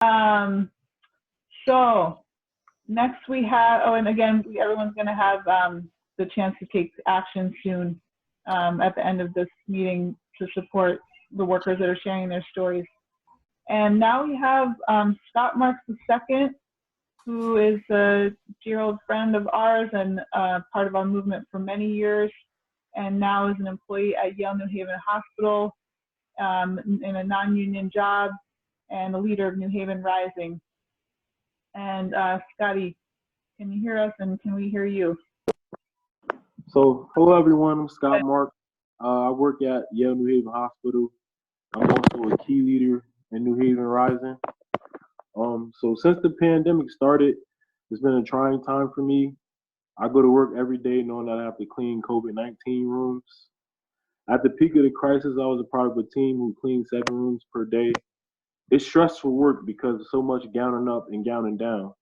So next we have, oh, and again, everyone's going to have the chance to take action soon at the end of this meeting to support the workers that are sharing their stories. And now we have Scott Marks II, who is a dear old friend of ours and part of our movement for many years, and now is an employee at Yale New Haven Hospital in a non-union job, and a leader of New Haven Rising. And Scotty, can you hear us, and can we hear you? So, hello everyone, I'm Scott Mark. I work at Yale New Haven Hospital. I'm also a key leader in New Haven Rising. So since the pandemic started, it's been a trying time for me. I go to work every day knowing that I have to clean COVID-19 rooms. At the peak of the crisis, I was a part of a team who cleaned 7 rooms per day. It's stressful work because of so much gowning up and gowning down.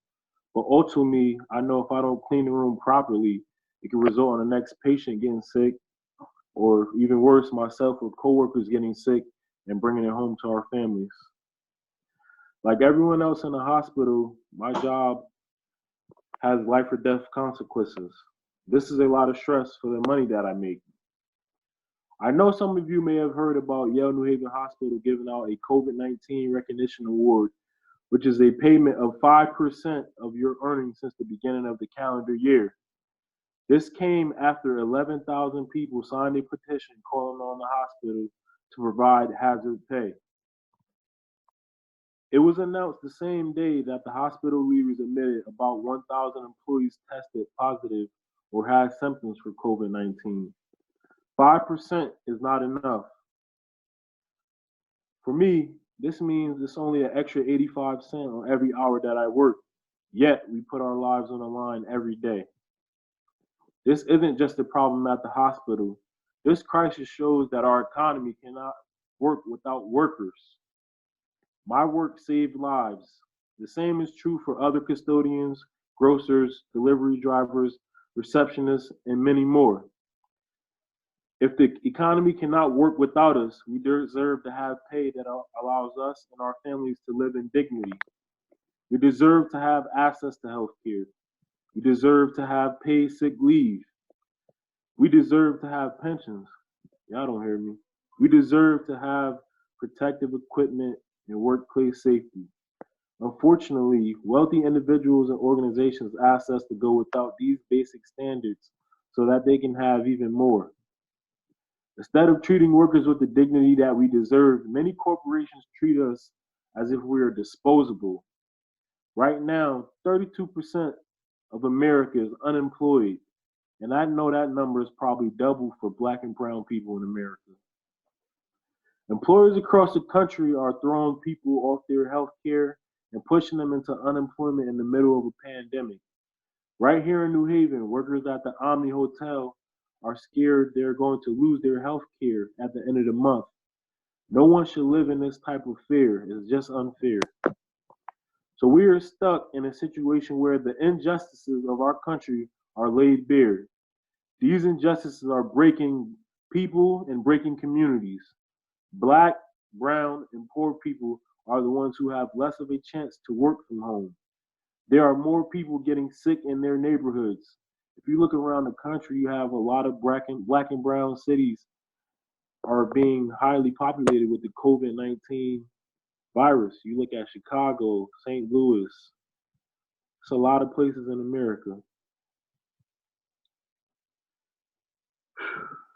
But ultimately, I know if I don't clean the room properly, it can result in the next patient getting sick, or even worse, myself or coworkers getting sick and bringing it home to our families. Like everyone else in the hospital, my job has life or death consequences. This is a lot of stress for the money that I make. I know some of you may have heard about Yale New Haven Hospital giving out a COVID-19 recognition award, which is a payment of 5% of your earnings since the beginning of the calendar year. This came after 11,000 people signed a petition calling on the hospital to provide hazard pay. It was announced the same day that the hospital leaders admitted about 1,000 employees tested positive or had symptoms for COVID-19. 5% is not enough. For me, this means it's only an extra 85 cents on every hour that I work, yet we put our lives on the line every day. This isn't just a problem at the hospital. This crisis shows that our economy cannot work without workers. My work saved lives. The same is true for other custodians, grocers, delivery drivers, receptionists, and many more. If the economy cannot work without us, we deserve to have pay that allows us and our families to live in dignity. We deserve to have access to health care. We deserve to have paid sick leave. We deserve to have pensions. Y'all don't hear me. We deserve to have protective equipment and workplace safety. Unfortunately, wealthy individuals and organizations ask us to go without these basic standards so that they can have even more. Instead of treating workers with the dignity that we deserve, many corporations treat us as if we are disposable. Right now, 32% of America is unemployed, and I know that number is probably double for Black and brown people in America. Employers across the country are throwing people off their health care and pushing them into unemployment in the middle of a pandemic. Right here in New Haven, workers at the Omni Hotel are scared they're going to lose their health care at the end of the month. No one should live in this type of fear. It's just unfair. So we are stuck in a situation where the injustices of our country are laid bare. These injustices are breaking people and breaking communities. Black, brown, and poor people are the ones who have less of a chance to work from home. There are more people getting sick in their neighborhoods. If you look around the country, you have a lot of black and brown cities are being highly populated with the COVID-19 virus. You look at Chicago, St. Louis. It's a lot of places in America.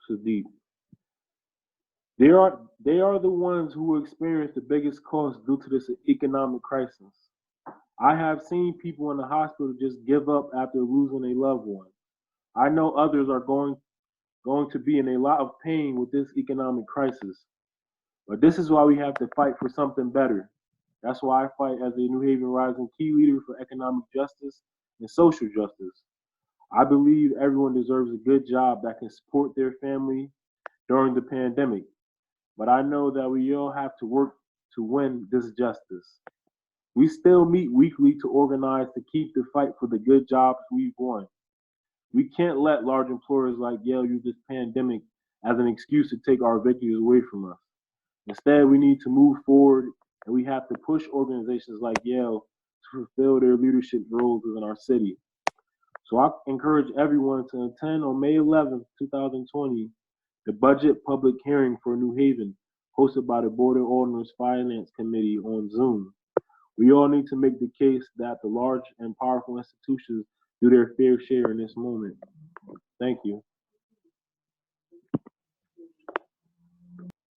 So deep. They are the ones who will experience the biggest cost due to this economic crisis. I have seen people in the hospital just give up after losing a loved one. I know others are going to be in a lot of pain with this economic crisis. But this is why we have to fight for something better. That's why I fight as a New Haven Rising key leader for economic justice and social justice. I believe everyone deserves a good job that can support their family during the pandemic. But I know that we all have to work to win this justice. We still meet weekly to organize to keep the fight for the good jobs we've won. We can't let large employers like Yale use this pandemic as an excuse to take our victories away from us. Instead, we need to move forward and we have to push organizations like Yale to fulfill their leadership roles within our city. So I encourage everyone to attend on May 11th, 2020, the budget public hearing for New Haven, hosted by the Board of Aldermen's Finance Committee on Zoom. We all need to make the case that the large and powerful institutions do their fair share in this moment. Thank you.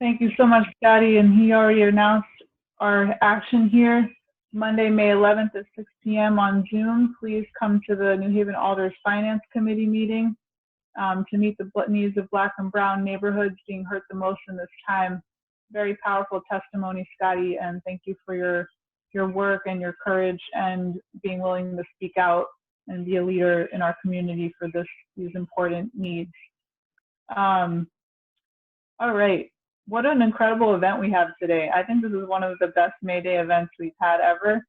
Thank you so much, Scotty. And he already announced our action here. Monday, May 11th at 6 p.m. on Zoom. Please come to the New Haven Alders Finance Committee meeting to meet the needs of Black and Brown neighborhoods being hurt the most in this time. Very powerful testimony, Scotty, and thank you for your work and your courage and being willing to speak out and be a leader in our community for these important needs. All right. What an incredible event we have today. I think this is one of the best May Day events we've had ever.